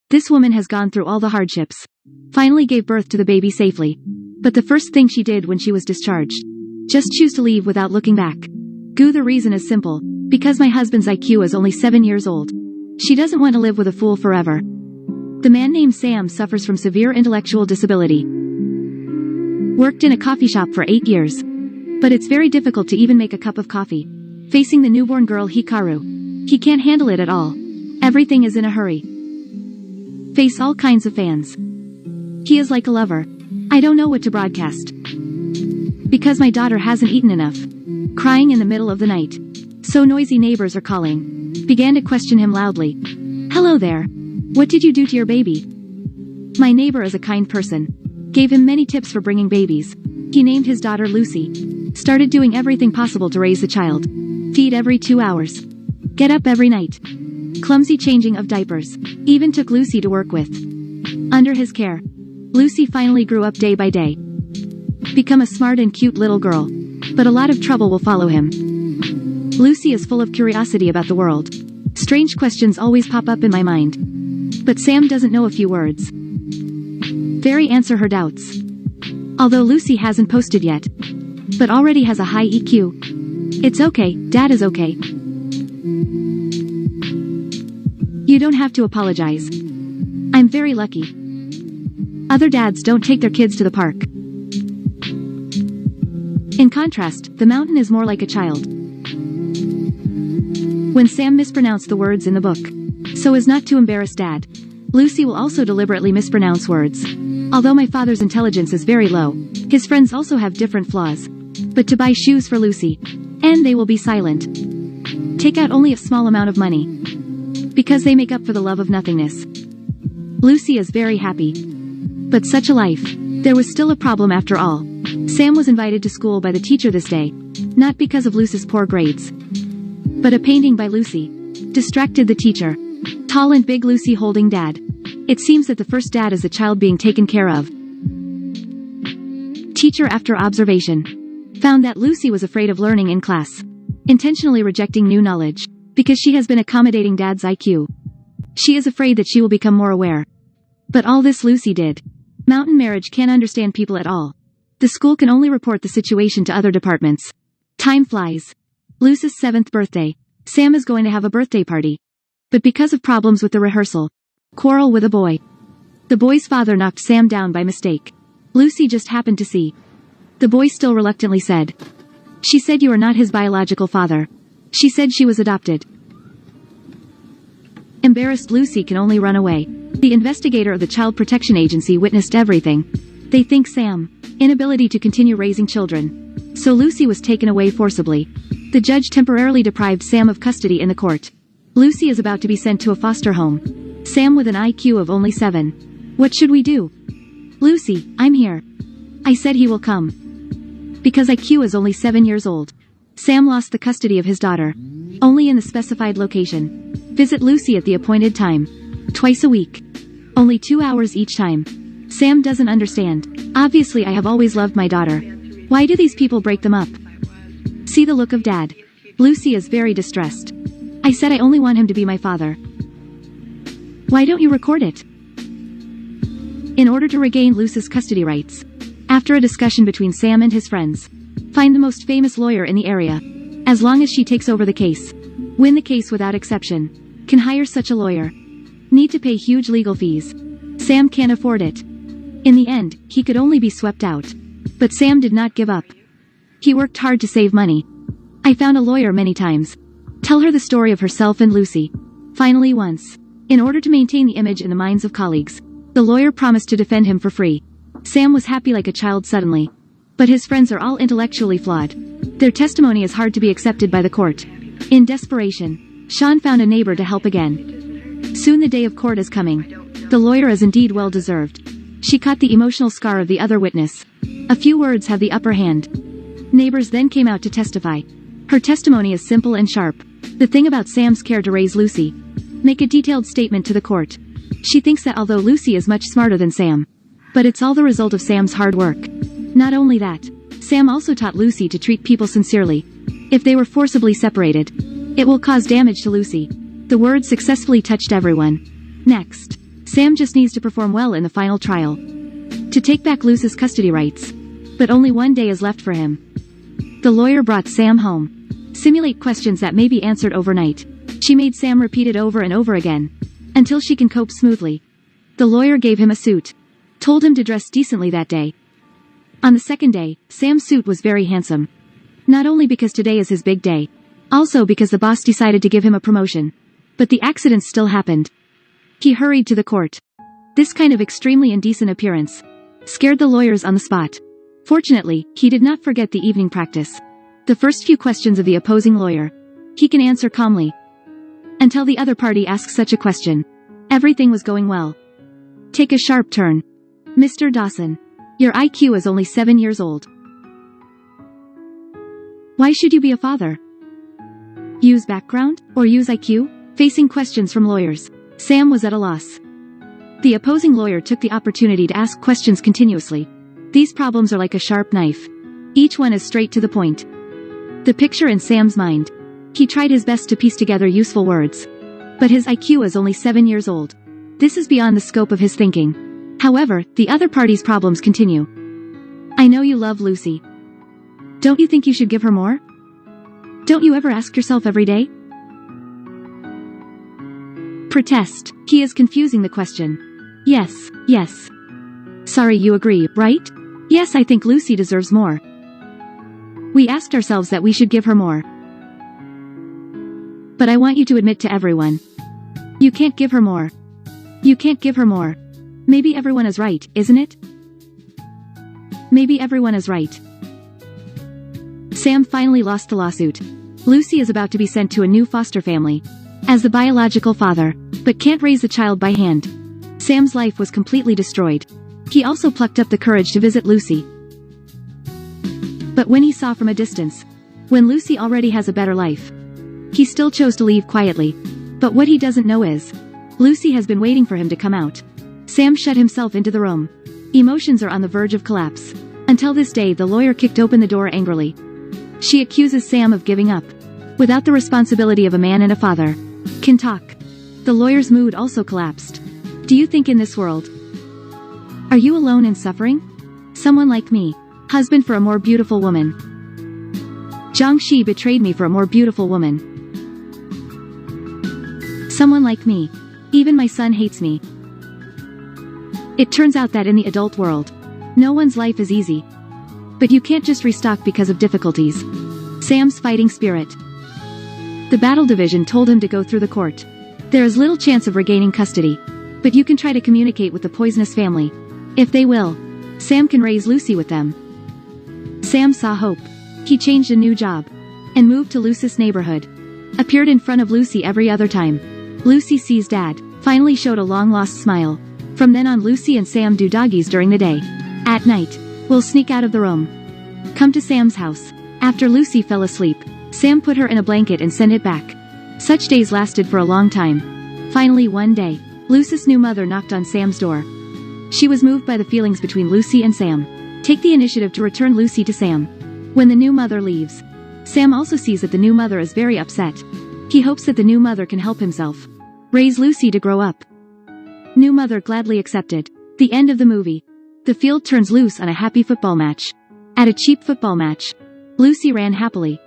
This woman has gone through all the hardships. Finally gave birth to the baby safely. But the first thing she did when she was discharged, just choose to leave without looking back. The reason is simple. Because my husband's IQ is only 7 years old. She doesn't want to live with a fool forever. The man named Sam suffers from severe intellectual disability. Worked in a coffee shop for 8 years. But it's very difficult to even make a cup of coffee. Facing the newborn girl Hikaru. He can't handle it at all. Everything is in a hurry. Face all kinds of fans. He is like a lover. I don't know what to broadcast. Because my daughter hasn't eaten enough. Crying in the middle of the night. So noisy neighbors are calling. Began to question him loudly. Hello there. What did you do to your baby? My neighbor is a kind person. Gave him many tips for bringing babies. He named his daughter Lucy. Started doing everything possible to raise the child. Feed every 2 hours. Get up every night. Clumsy changing of diapers. Even took Lucy to work with. Under his care. Lucy finally grew up day by day. Become a smart and cute little girl. But a lot of trouble will follow him. Lucy is full of curiosity about the world. Strange questions always pop up in my mind. But Sam doesn't know a few words. Very answer her doubts. Although Lucy hasn't posted yet. But already has a high EQ. It's okay, Dad is okay. You don't have to apologize. I'm very lucky. Other dads don't take their kids to the park. In contrast, the mountain is more like a child. When Sam mispronounced the words in the book, so as not to embarrass Dad, Lucy will also deliberately mispronounce words. Although my father's intelligence is very low, his friends also have different flaws. But to buy shoes for Lucy, and they will be silent. Take out only a small amount of money. Because they make up for the love of nothingness. Lucy is very happy. But such a life. There was still a problem after all. Sam was invited to school by the teacher this day. Not because of Lucy's poor grades. But a painting by Lucy distracted the teacher. Tall and big Lucy holding Dad. It seems that the first dad is a child being taken care of. Teacher after observation found that Lucy was afraid of learning in class. Intentionally rejecting new knowledge. Because she has been accommodating Dad's IQ. She is afraid that she will become more aware. But all this Lucy did. Mountain marriage can't understand people at all. The school can only report the situation to other departments. Time flies. Lucy's 7th birthday. Sam is going to have a birthday party. But because of problems with the rehearsal. Quarrel with a boy. The boy's father knocked Sam down by mistake. Lucy just happened to see. The boy still reluctantly said. She said you are not his biological father. She said she was adopted. Embarrassed Lucy can only run away. The investigator of the Child Protection Agency witnessed everything. They think Sam. Inability to continue raising children. So Lucy was taken away forcibly. The judge temporarily deprived Sam of custody in the court. Lucy is about to be sent to a foster home. Sam with an IQ of only 7. What should we do? Lucy, I'm here. I said he will come. Because IQ is only 7 years old. Sam lost the custody of his daughter. Only in the specified location. Visit Lucy at the appointed time. Twice a week. Only 2 hours each time. Sam doesn't understand. Obviously I have always loved my daughter. Why do these people break them up? See the look of Dad. Lucy is very distressed. I said I only want him to be my father. Why don't you record it? In order to regain Lucy's custody rights. After a discussion between Sam and his friends. Find the most famous lawyer in the area. As long as she takes over the case. Win the case without exception. Can hire such a lawyer. Need to pay huge legal fees. Sam can't afford it. In the end, he could only be swept out. But Sam did not give up. He worked hard to save money. I found a lawyer many times. Tell her the story of herself and Lucy. Finally once. In order to maintain the image in the minds of colleagues. The lawyer promised to defend him for free. Sam was happy like a child suddenly. But his friends are all intellectually flawed. Their testimony is hard to be accepted by the court. In desperation, Sean found a neighbor to help again. Soon the day of court is coming. The lawyer is indeed well deserved. She caught the emotional scar of the other witness. A few words have the upper hand. Neighbors then came out to testify. Her testimony is simple and sharp. The thing about Sam's care to raise Lucy. Make a detailed statement to the court. She thinks that although Lucy is much smarter than Sam. But it's all the result of Sam's hard work. Not only that, Sam also taught Lucy to treat people sincerely. If they were forcibly separated, it will cause damage to Lucy. The words successfully touched everyone. Next, Sam just needs to perform well in the final trial to take back Luce's custody rights. But only one day is left for him. The lawyer brought Sam home. Simulate questions that may be answered overnight. She made Sam repeat it over and over again, until she can cope smoothly. The lawyer gave him a suit, told him to dress decently that day. On the second day, Sam's suit was very handsome. Not only because today is his big day, also because the boss decided to give him a promotion. But the accident still happened. He hurried to the court. This kind of extremely indecent appearance scared the lawyers on the spot. Fortunately, he did not forget the evening practice. The first few questions of the opposing lawyer, he can answer calmly. Until the other party asks such a question. Everything was going well. Take a sharp turn. Mr. Dawson. Your IQ is only 7 years old. Why should you be a father? Use background, or use IQ? Facing questions from lawyers, Sam was at a loss. The opposing lawyer took the opportunity to ask questions continuously. These problems are like a sharp knife. Each one is straight to the point. The picture in Sam's mind. He tried his best to piece together useful words. But his IQ is only 7 years old. This is beyond the scope of his thinking. However, the other party's problems continue. I know you love Lucy. Don't you think you should give her more? Don't you ever ask yourself every day? Protest. He is confusing the question. Yes, yes. Sorry, you agree, right? Yes, I think Lucy deserves more. We asked ourselves that we should give her more. But I want you to admit to everyone. You can't give her more. You can't give her more. Maybe everyone is right, isn't it? Maybe everyone is right. Sam finally lost the lawsuit. Lucy is about to be sent to a new foster family as the biological father, but can't raise the child by hand. Sam's life was completely destroyed. He also plucked up the courage to visit Lucy. But when he saw from a distance, when Lucy already has a better life, he still chose to leave quietly. But what he doesn't know is, Lucy has been waiting for him to come out. Sam shut himself into the room. Emotions are on the verge of collapse. Until this day, the lawyer kicked open the door angrily. She accuses Sam of giving up, without the responsibility of a man and a father can talk. The lawyer's mood also collapsed. Do you think in this world, are you alone in suffering? Someone like me, husband for a more beautiful woman. Jiangxi betrayed me for a more beautiful woman. Someone like me. Even my son hates me. It turns out that in the adult world, no one's life is easy. But you can't just restock because of difficulties. Sam's fighting spirit. The battle division told him to go through the court. There is little chance of regaining custody. But you can try to communicate with the poisonous family. If they will, Sam can raise Lucy with them. Sam saw hope. He changed a new job. And moved to Lucy's neighborhood. Appeared in front of Lucy every other time. Lucy sees Dad. Finally showed a long-lost smile. From then on, Lucy and Sam do doggies during the day. At night, we'll sneak out of the room. Come to Sam's house. After Lucy fell asleep, Sam put her in a blanket and sent it back. Such days lasted for a long time. Finally one day, Lucy's new mother knocked on Sam's door. She was moved by the feelings between Lucy and Sam. Take the initiative to return Lucy to Sam. When the new mother leaves, Sam also sees that the new mother is very upset. He hopes that the new mother can help himself raise Lucy to grow up. New mother gladly accepted. The end of the movie. The field turns loose on a happy football match. At a cheap football match, Lucy ran happily.